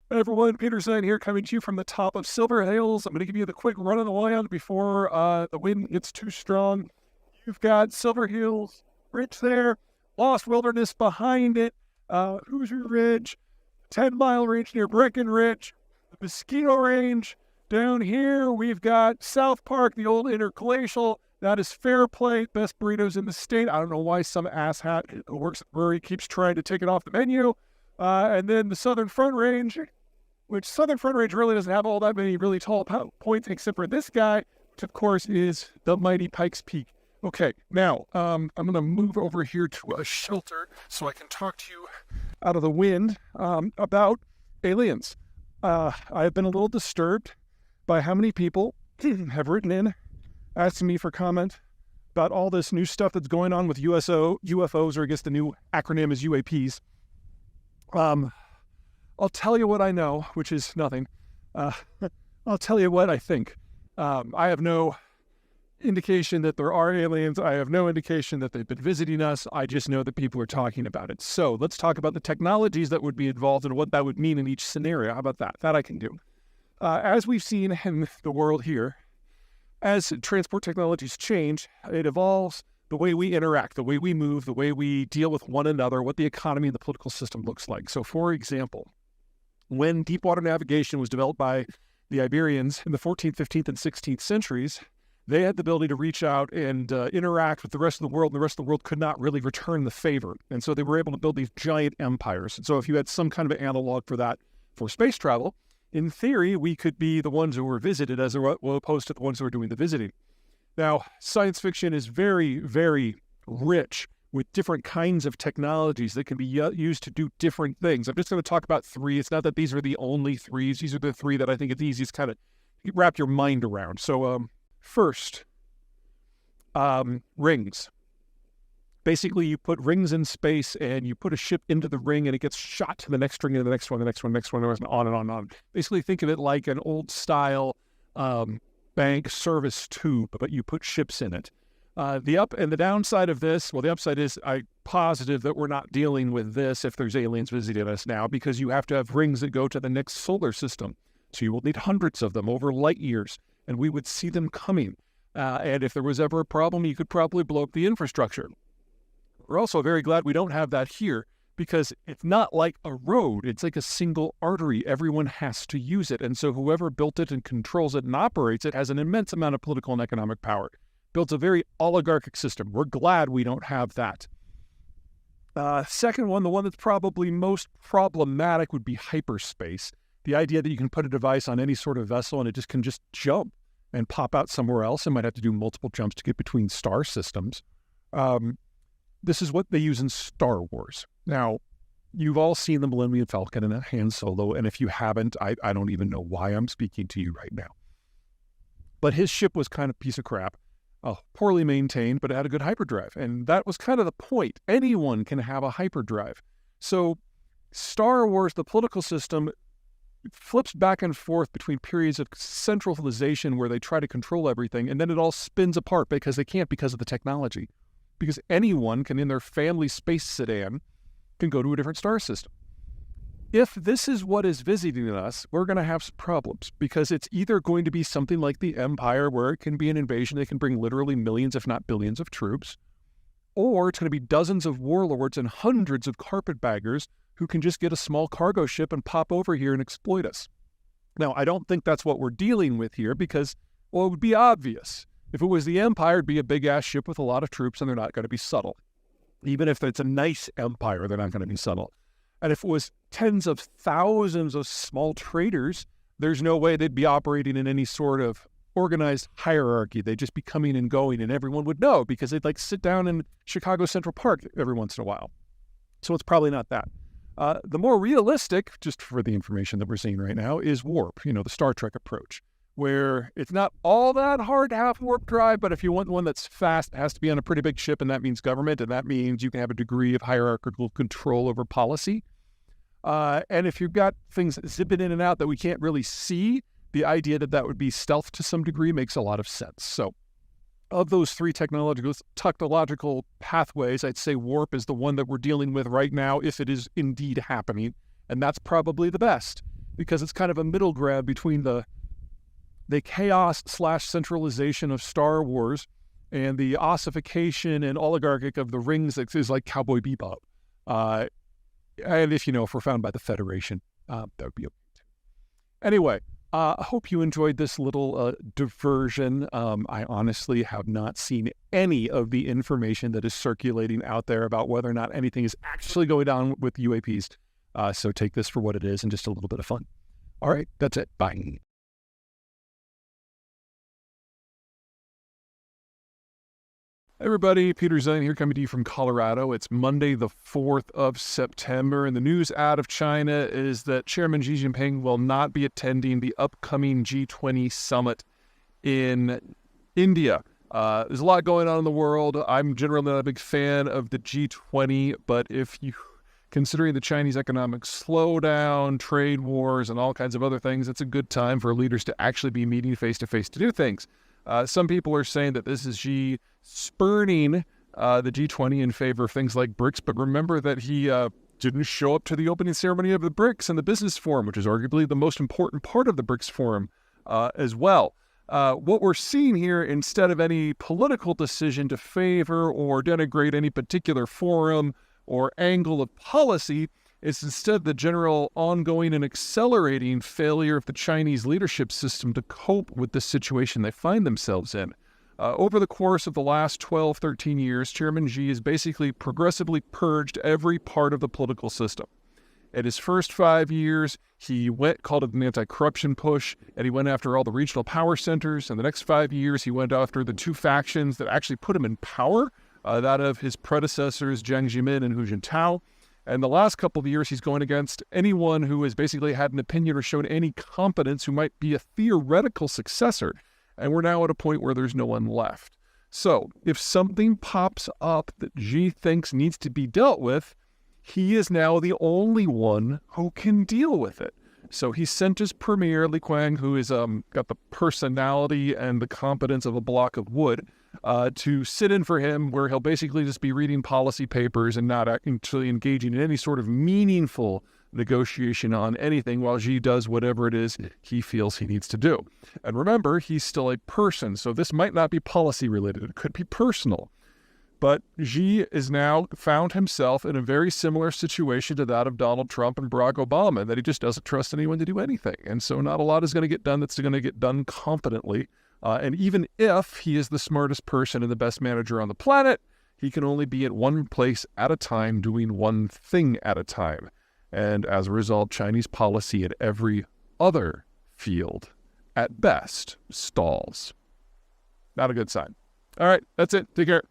Hey everyone, Peter Zeihan here, coming to you from the top of Silver Hills. I'm going to give you the quick run of the land before the wind gets too strong. You've got Silver Hills Ridge there, Lost Wilderness behind it, Hoosier Ridge, 10-mile range near Breckenridge, the Mosquito Range. Down here, we've got South Park, the old interglacial. That is Fair Play, best burritos in the state. I don't know why some asshat who works at the brewery keeps trying to take it off the menu. And then the Southern Front Range, which Southern Front Range really doesn't have all that many really tall points except for this guy, which of course is the mighty Pikes Peak. Okay, now I'm going to move over here to a shelter so I can talk to you out of the wind about aliens. I have been a little disturbed by how many people have written in asking me for comment about all this new stuff that's going on with UFOs, or I guess the new acronym is UAPs. I'll tell you what I know, which is nothing. I'll tell you what I think. I have no indication that there are aliens. I have no indication that they've been visiting us. I just know that people are talking about it. So let's talk about the technologies that would be involved and what that would mean in each scenario. How about that? That I can do. As we've seen in the world here, as transport technologies change, it evolves the way we interact, the way we move, the way we deal with one another, what the economy and the political system looks like. So, for example, when deep water navigation was developed by the Iberians in the 14th, 15th, and 16th centuries, they had the ability to reach out and interact with the rest of the world, and the rest of the world could not really return the favor. And so they were able to build these giant empires. And so if you had some kind of analog for that for space travel, in theory, we could be the ones who were visited as opposed to the ones who are doing the visiting. Now, science fiction is very, very rich with different kinds of technologies that can be used to do different things. I'm just going to talk about three. It's not that these are the only threes. These are the three that I think it's easiest kind of wrap your mind around. So first, rings. Basically, you put rings in space and you put a ship into the ring and it gets shot to the next ring and the next one, the next one, the next one, and on and on and on. Basically, think of it like an old style bank service tube, but you put ships in it. The up and the downside of this, well, the upside is I'm positive that we're not dealing with this if there's aliens visiting us now, because you have to have rings that go to the next solar system. So you will need hundreds of them over light years, and we would see them coming. And if there was ever a problem, you could probably blow up the infrastructure. We're also very glad we don't have that here, because it's not like a road. It's like a single artery. Everyone has to use it. And so whoever built it and controls it and operates it has an immense amount of political and economic power. Builds a very oligarchic system. We're glad we don't have that. Second one, the one that's probably most problematic would be hyperspace. The idea that you can put a device on any sort of vessel and it can just jump and pop out somewhere else. It might have to do multiple jumps to get between star systems. This is what they use in Star Wars. Now, you've all seen the Millennium Falcon and Han Solo, and if you haven't, I don't even know why I'm speaking to you right now. But his ship was kind of a piece of crap, poorly maintained, but it had a good hyperdrive, and that was kind of the point. Anyone can have a hyperdrive. So Star Wars, the political system, flips back and forth between periods of centralization where they try to control everything, and then it all spins apart because they can't because of the technology. Because anyone can, in their family space sedan, can go to a different star system. If this is what is visiting us, we're going to have some problems, because it's either going to be something like the Empire, where it can be an invasion that can bring literally millions, if not billions of troops, or it's going to be dozens of warlords and hundreds of carpetbaggers who can just get a small cargo ship and pop over here and exploit us. Now, I don't think that's what we're dealing with here, because, well, it would be obvious. If it was the Empire, it'd be a big-ass ship with a lot of troops, and they're not going to be subtle. Even if it's a nice empire, they're not going to be subtle. And if it was tens of thousands of small traders, there's no way they'd be operating in any sort of organized hierarchy. They'd just be coming and going, and everyone would know, because they'd like sit down in Chicago Central Park every once in a while. So it's probably not that. The more realistic, just for the information that we're seeing right now, is warp, the Star Trek approach, where it's not all that hard to have warp drive, but if you want one that's fast, it has to be on a pretty big ship, and that means government, and that means you can have a degree of hierarchical control over policy. And if you've got things zipping in and out that we can't really see, the idea that that would be stealth to some degree makes a lot of sense. So of those three technological pathways, I'd say warp is the one that we're dealing with right now, if it is indeed happening, and that's probably the best. because it's kind of a middle ground between the chaos/centralization of Star Wars and the ossification and oligarchic of the rings that is like Cowboy Bebop. And if we're found by the Federation, that would be okay too. Anyway, I hope you enjoyed this little diversion. I honestly have not seen any of the information that is circulating out there about whether or not anything is actually going down with UAPs. So take this for what it is and just a little bit of fun. All right, that's it. Bye. Hey everybody, Peter Zeihan here, coming to you from Colorado. It's Monday, the 4th of September, and the news out of China is that Chairman Xi Jinping will not be attending the upcoming G20 summit in India. There's a lot going on in the world. I'm generally not a big fan of the G20, but considering the Chinese economic slowdown, trade wars, and all kinds of other things, it's a good time for leaders to actually be meeting face-to-face to do things. Some people are saying that this is Xi spurning the G20 in favor of things like BRICS, but remember that he didn't show up to the opening ceremony of the BRICS and the business forum, which is arguably the most important part of the BRICS forum as well. What we're seeing here, instead of any political decision to favor or denigrate any particular forum or angle of policy, is instead the general ongoing and accelerating failure of the Chinese leadership system to cope with the situation they find themselves in. Over the course of the last 12, 13 years, Chairman Xi has basically progressively purged every part of the political system. In his first 5 years, he called it an anti-corruption push, and he went after all the regional power centers. In the next 5 years, he went after the two factions that actually put him in power, that of his predecessors, Jiang Zemin and Hu Jintao. And the last couple of years, he's going against anyone who has basically had an opinion or shown any competence who might be a theoretical successor. And we're now at a point where there's no one left. So if something pops up that Xi thinks needs to be dealt with, he is now the only one who can deal with it. So he sent his premier, Li Qiang, who is got the personality and the competence of a block of wood, to sit in for him, where he'll basically just be reading policy papers and not actually engaging in any sort of meaningful negotiation on anything, while Xi does whatever it is he feels he needs to do. And remember, he's still a person, so this might not be policy related. It could be personal. But Xi has now found himself in a very similar situation to that of Donald Trump and Barack Obama, that he just doesn't trust anyone to do anything. And so not a lot is going to get done that's going to get done competently. And even if he is the smartest person and the best manager on the planet, he can only be at one place at a time, doing one thing at a time. And as a result, Chinese policy at every other field, at best, stalls. Not a good sign. All right, that's it. Take care.